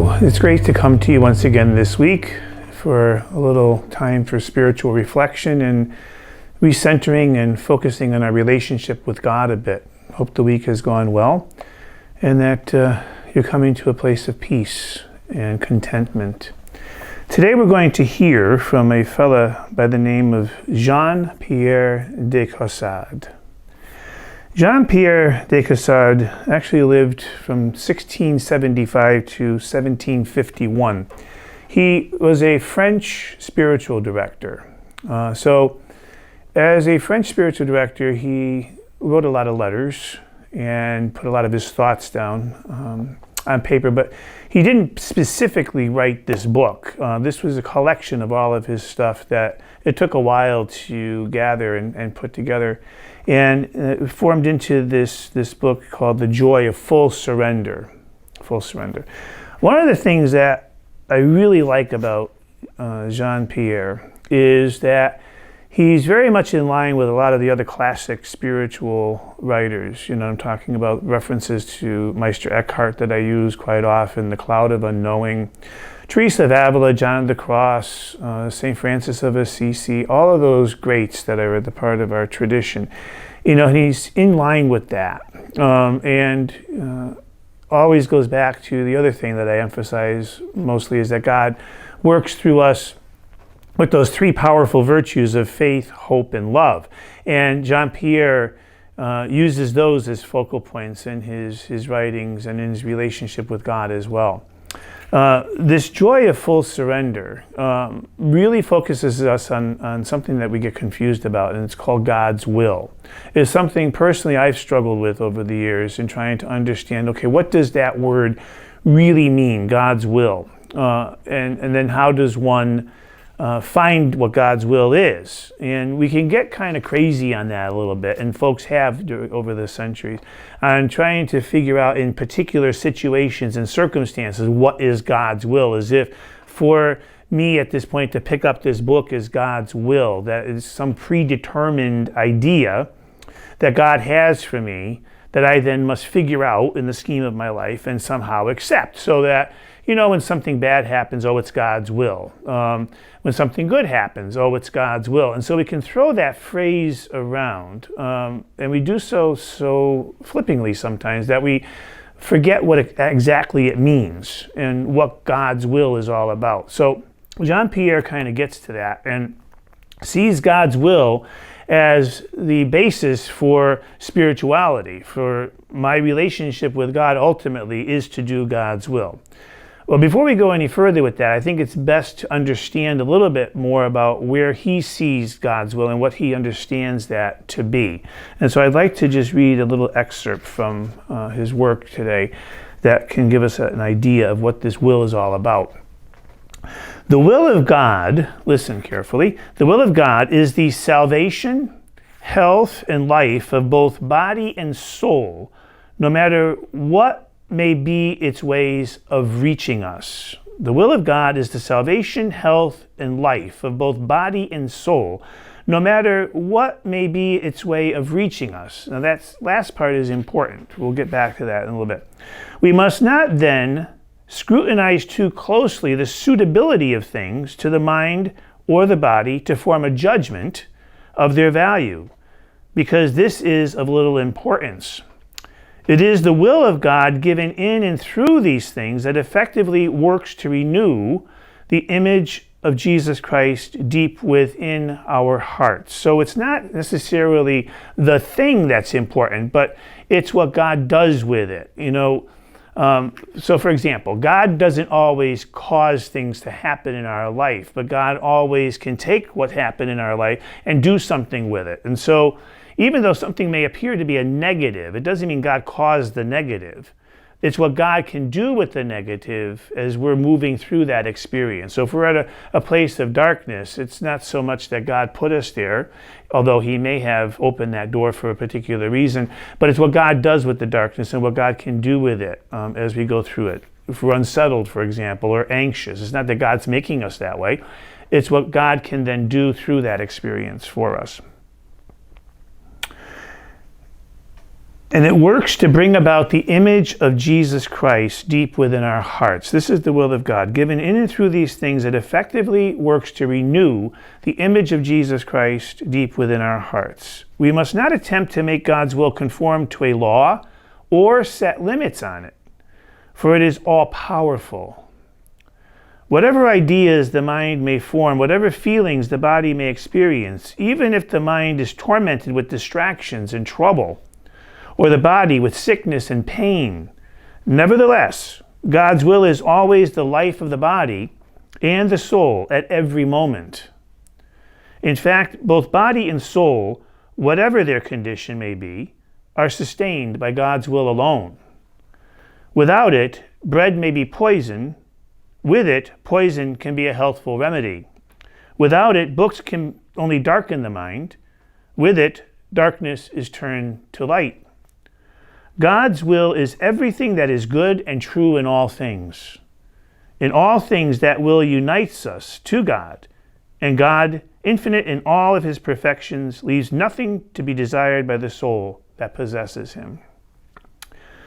So it's great to come to you once again this week for a little time for spiritual reflection and recentering and focusing on our relationship with God a bit. Hope the week has gone well and that you're coming to a place of peace and contentment. Today we're going to hear from a fella by the name of Jean-Pierre De Cassad. Jean-Pierre De Cassad actually lived from 1675 to 1751. He was a French spiritual director. So as a French spiritual director, he wrote a lot of letters and put a lot of his thoughts down on paper, but he didn't specifically write this book. This was a collection of all of his stuff that it took a while to gather and put together, and it formed into this book called The Joy of Full Surrender. Full Surrender. One of the things that I really like about Jean-Pierre is that he's very much in line with a lot of the other classic spiritual writers. You know, I'm talking about references to Meister Eckhart that I use quite often, The Cloud of Unknowing, Teresa of Avila, John of the Cross, St. Francis of Assisi, all of those greats that are the part of our tradition. You know, and he's in line with that. And always goes back to the other thing that I emphasize mostly is that God works through us with those three powerful virtues of faith, hope, and love. And Jean-Pierre uses those as focal points in his writings and in his relationship with God as well. This joy of full surrender really focuses us on something that we get confused about, and it's called God's will. It's something personally I've struggled with over the years in trying to understand, okay, what does that word really mean, God's will? And then how does one find what God's will is? And we can get kind of crazy on that a little bit, and folks have over the centuries, on trying to figure out in particular situations and circumstances what is God's will, as if for me at this point to pick up this book is God's will, that is some predetermined idea that God has for me that I then must figure out in the scheme of my life and somehow accept, so that, you know, when something bad happens, oh, it's God's will. When something good happens, oh, it's God's will. And so we can throw that phrase around, and we do so flippantly sometimes that we forget what exactly it means and what God's will is all about. So Jean-Pierre kind of gets to that and sees God's will as the basis for spirituality, for my relationship with God ultimately is to do God's will. Well, before we go any further with that, I think it's best to understand a little bit more about where he sees God's will and what he understands that to be. And so I'd like to just read a little excerpt from his work today that can give us an idea of what this will is all about. The will of God, listen carefully, the will of God is the salvation, health, and life of both body and soul, no matter what may be its ways of reaching us. The will of God is the salvation, health, and life of both body and soul, no matter what may be its way of reaching us. Now that last part is important. We'll get back to that in a little bit. We must not then scrutinize too closely the suitability of things to the mind or the body to form a judgment of their value, because this is of little importance. It is the will of God given in and through these things that effectively works to renew the image of Jesus Christ deep within our hearts. So it's not necessarily the thing that's important, but it's what God does with it. You know, so for example, God doesn't always cause things to happen in our life, but God always can take what happened in our life and do something with it. And so even though something may appear to be a negative, it doesn't mean God caused the negative. It's what God can do with the negative as we're moving through that experience. So if we're at a place of darkness, it's not so much that God put us there, although he may have opened that door for a particular reason, but it's what God does with the darkness and what God can do with it as we go through it. If we're unsettled, for example, or anxious, it's not that God's making us that way. It's what God can then do through that experience for us. And it works to bring about the image of Jesus Christ deep within our hearts. This is the will of God. Given in and through these things, it effectively works to renew the image of Jesus Christ deep within our hearts. We must not attempt to make God's will conform to a law or set limits on it, for it is all-powerful. Whatever ideas the mind may form, whatever feelings the body may experience, even if the mind is tormented with distractions and trouble, or the body with sickness and pain, nevertheless, God's will is always the life of the body and the soul at every moment. In fact, both body and soul, whatever their condition may be, are sustained by God's will alone. Without it, bread may be poison. With it, poison can be a healthful remedy. Without it, books can only darken the mind. With it, darkness is turned to light. God's will is everything that is good and true in all things. In all things, that will unites us to God, and God, infinite in all of his perfections, leaves nothing to be desired by the soul that possesses him.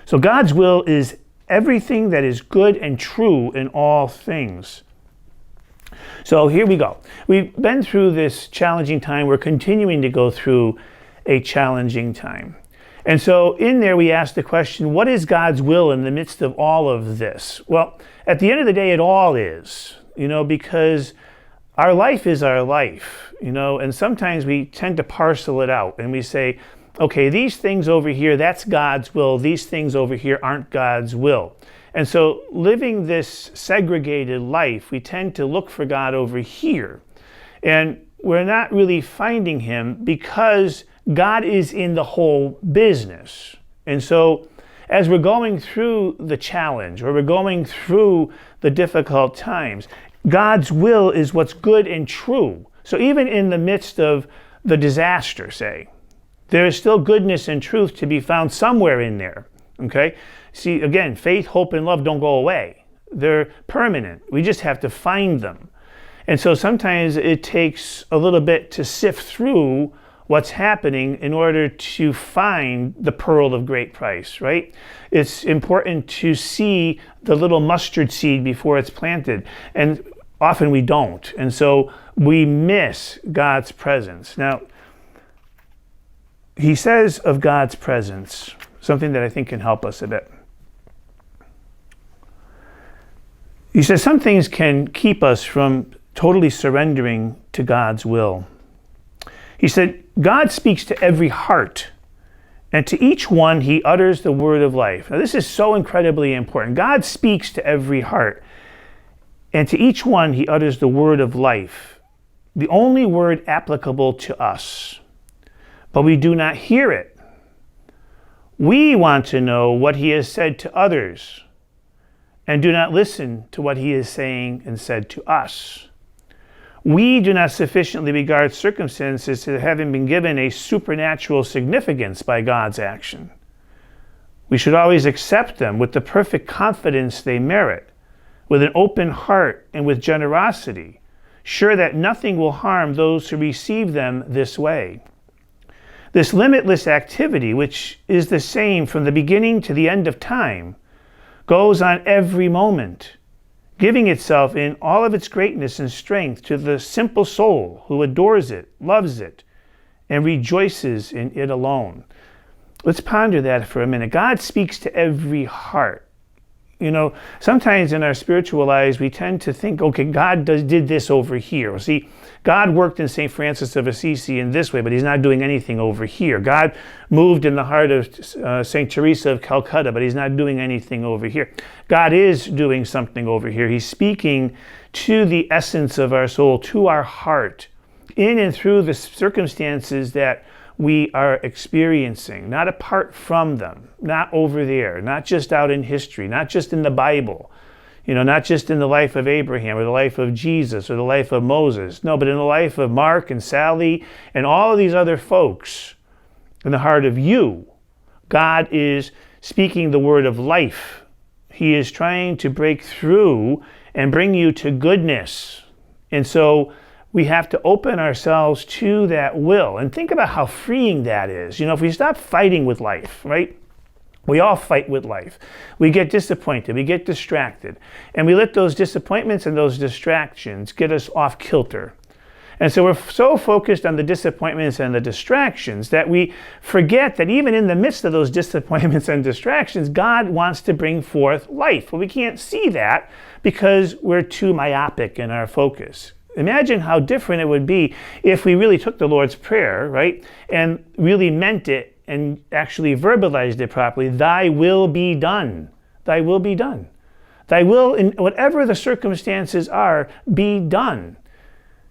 So God's will is everything that is good and true in all things. So here we go. We've been through this challenging time. We're continuing to go through a challenging time. And so in there we ask the question, what is God's will in the midst of all of this? Well, at the end of the day, it all is, because our life is our life, and sometimes we tend to parcel it out and we say, okay, these things over here, that's God's will. These things over here aren't God's will. And so living this segregated life, we tend to look for God over here. And we're not really finding him because God is in the whole business. And so as we're going through the challenge or we're going through the difficult times, God's will is what's good and true. So even in the midst of the disaster, say, there is still goodness and truth to be found somewhere in there. Okay? See, again, faith, hope, and love don't go away. They're permanent. We just have to find them. And so sometimes it takes a little bit to sift through what's happening in order to find the pearl of great price, right? It's important to see the little mustard seed before it's planted. And often we don't. And so we miss God's presence. Now, he says of God's presence something that I think can help us a bit. He says some things can keep us from totally surrendering to God's will. He said, God speaks to every heart, and to each one he utters the word of life. Now this is so incredibly important. God speaks to every heart, and to each one he utters the word of life, the only word applicable to us. But we do not hear it. We want to know what he has said to others, and do not listen to what he is saying and said to us. We do not sufficiently regard circumstances as having been given a supernatural significance by God's action. We should always accept them with the perfect confidence they merit, with an open heart and with generosity, sure that nothing will harm those who receive them this way. This limitless activity, which is the same from the beginning to the end of time, goes on every moment, giving itself in all of its greatness and strength to the simple soul who adores it, loves it, and rejoices in it alone. Let's ponder that for a minute. God speaks to every heart. Sometimes in our spiritual lives, we tend to think, okay, God did this over here. See, God worked in St. Francis of Assisi in this way, but he's not doing anything over here. God moved in the heart of St. Teresa of Calcutta, but he's not doing anything over here. God is doing something over here. He's speaking to the essence of our soul, to our heart, in and through the circumstances that we are experiencing, not apart from them, not over there, not just out in history, not just in the Bible, not just in the life of Abraham or the life of Jesus or the life of Moses. No, but in the life of Mark and Sally and all of these other folks, in the heart of you, God is speaking the word of life. He is trying to break through and bring you to goodness. And so we have to open ourselves to that will. And think about how freeing that is. You know, if we stop fighting with life, right? We all fight with life. We get disappointed, we get distracted, and we let those disappointments and those distractions get us off kilter. And so we're so focused on the disappointments and the distractions that we forget that even in the midst of those disappointments and distractions, God wants to bring forth life. Well, we can't see that because we're too myopic in our focus. Imagine how different it would be if we really took the Lord's Prayer, right, and really meant it and actually verbalized it properly. Thy will be done. Thy will be done. Thy will, in whatever the circumstances are, be done.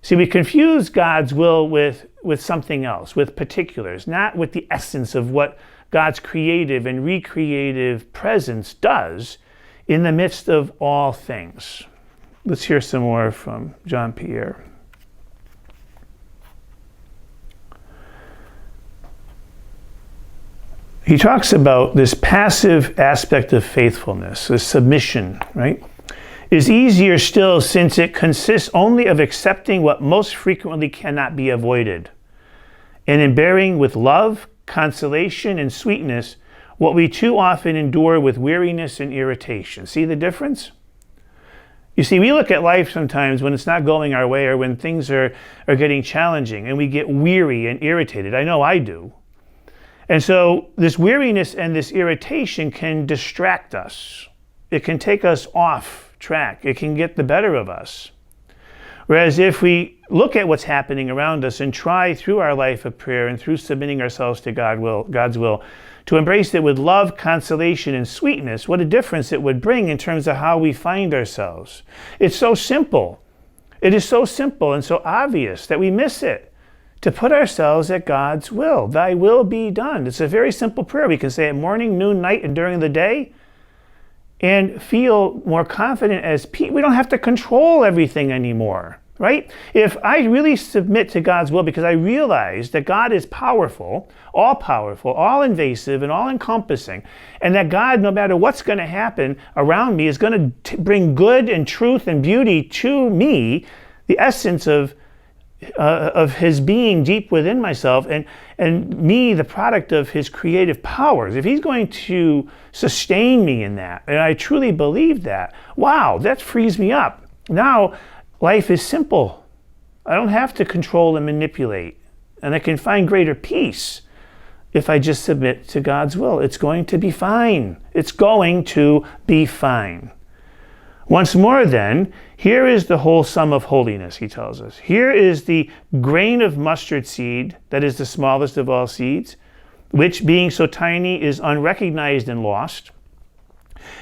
See, we confuse God's will with something else, with particulars, not with the essence of what God's creative and recreative presence does in the midst of all things. Let's hear some more from Jean-Pierre. He talks about this passive aspect of faithfulness, this submission, right? Is easier still since it consists only of accepting what most frequently cannot be avoided, and in bearing with love, consolation, and sweetness what we too often endure with weariness and irritation. See the difference? You see, we look at life sometimes when it's not going our way or when things are getting challenging and we get weary and irritated. I know I do. And so this weariness and this irritation can distract us. It can take us off track. It can get the better of us. Whereas if we look at what's happening around us and try through our life of prayer and through submitting ourselves to God's will, to embrace it with love, consolation, and sweetness, what a difference it would bring in terms of how we find ourselves. It's so simple. It is so simple and so obvious that we miss it. To put ourselves at God's will. Thy will be done. It's a very simple prayer. We can say it morning, noon, night, and during the day, and feel more confident as people. We don't have to control everything anymore, right? If I really submit to God's will because I realize that God is powerful, all invasive, and all encompassing, and that God, no matter what's going to happen around me, is going to bring good and truth and beauty to me, the essence of his being deep within myself, and me, the product of his creative powers. If he's going to sustain me in that, and I truly believe that, wow, that frees me up. Now, life is simple. I don't have to control and manipulate, and I can find greater peace if I just submit to God's will. It's going to be fine. It's going to be fine. Once more then, here is the whole sum of holiness, he tells us. Here is the grain of mustard seed, that is the smallest of all seeds, which being so tiny is unrecognized and lost.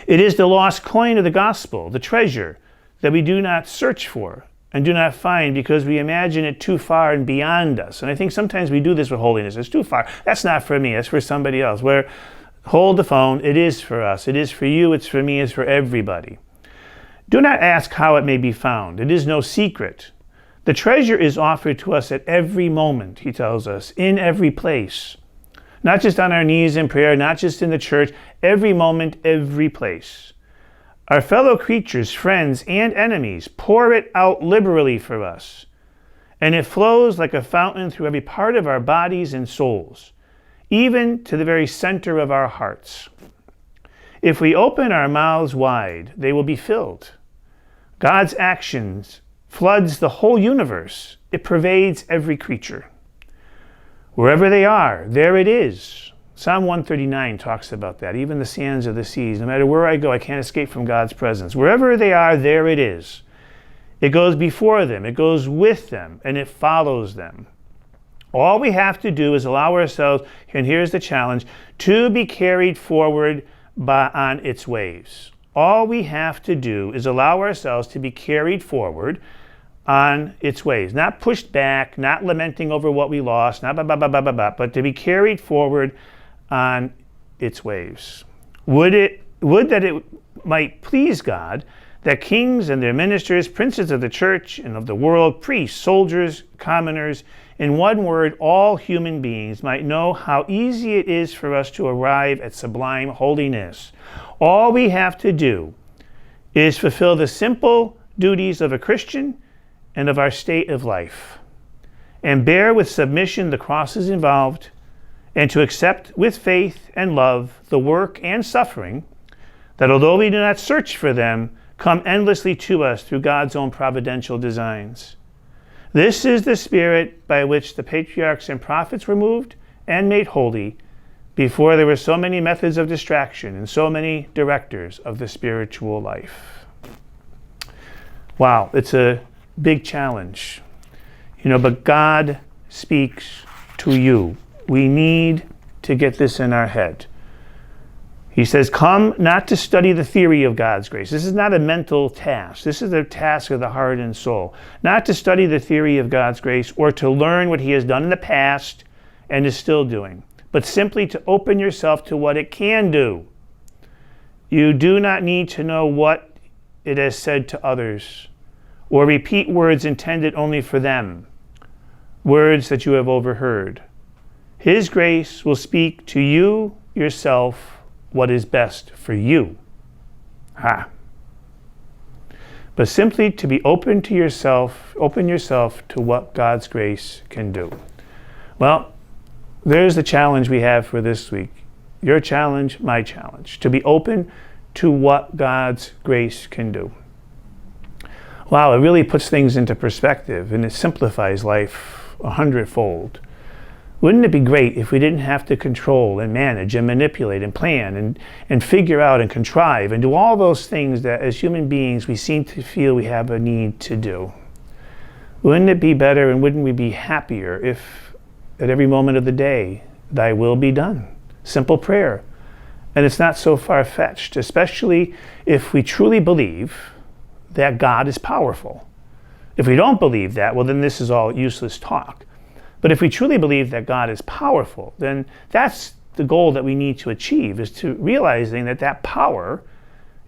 It is the lost coin of the gospel, the treasure that we do not search for and do not find because we imagine it too far and beyond us. And I think sometimes we do this with holiness. It's too far. That's not for me. That's for somebody else. Where, hold the phone. It is for us. It is for you. It's for me. It's for everybody. Do not ask how it may be found. It is no secret. The treasure is offered to us at every moment, he tells us, in every place. Not just on our knees in prayer, not just in the church, every moment, every place. Our fellow creatures, friends, and enemies pour it out liberally for us, and it flows like a fountain through every part of our bodies and souls, even to the very center of our hearts. If we open our mouths wide, they will be filled. God's actions floods the whole universe. It pervades every creature. Wherever they are, there it is. Psalm 139 talks about that. Even the sands of the seas, no matter where I go, I can't escape from God's presence. Wherever they are, there it is. It goes before them, it goes with them, and it follows them. All we have to do is allow ourselves, and here's the challenge, to be carried forward on its waves. All we have to do is allow ourselves to be carried forward on its waves. Not pushed back, not lamenting over what we lost, not but to be carried forward on its waves. Would that it might please God that kings and their ministers, princes of the church and of the world, priests, soldiers, commoners, in one word, all human beings might know how easy it is for us to arrive at sublime holiness. All we have to do is fulfill the simple duties of a Christian and of our state of life, and bear with submission the crosses involved, and to accept with faith and love the work and suffering that, although we do not search for them, come endlessly to us through God's own providential designs. This is the spirit by which the patriarchs and prophets were moved and made holy before there were so many methods of distraction and so many directors of the spiritual life. Wow, it's a big challenge. But God speaks to you. We need to get this in our head. He says, come not to study the theory of God's grace. This is not a mental task. This is a task of the heart and soul. Not to study the theory of God's grace or to learn what he has done in the past and is still doing, but simply to open yourself to what it can do. You do not need to know what it has said to others or repeat words intended only for them, words that you have overheard. His grace will speak to you yourself what is best for you. But simply to be open yourself to what God's grace can do. Well, there's the challenge we have for this week. Your challenge, my challenge, to be open to what God's grace can do. Wow, it really puts things into perspective and it simplifies life 100-fold. Wouldn't it be great if we didn't have to control and manage and manipulate and plan and figure out and contrive and do all those things that as human beings we seem to feel we have a need to do? Wouldn't it be better and wouldn't we be happier if at every moment of the day, thy will be done? Simple prayer. And it's not so far-fetched, especially if we truly believe that God is powerful. If we don't believe that, well, then this is all useless talk. But if we truly believe that God is powerful, then that's the goal that we need to achieve, is to realizing that that power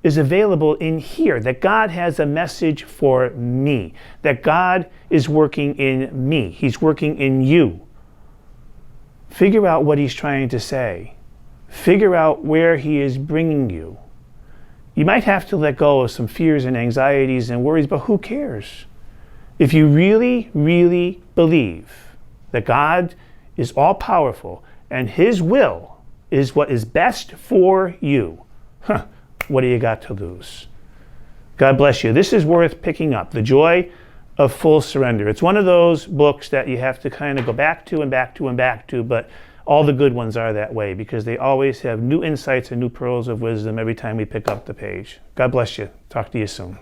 is available in here, that God has a message for me, that God is working in me. He's working in you. Figure out what he's trying to say. Figure out where he is bringing you. You might have to let go of some fears and anxieties and worries, but who cares? If you really, really believe that God is all-powerful and his will is what is best for you, what do you got to lose? God bless you. This is worth picking up, The Joy of Full Surrender. It's one of those books that you have to kind of go back to and back to and back to, but all the good ones are that way because they always have new insights and new pearls of wisdom every time we pick up the page. God bless you. Talk to you soon.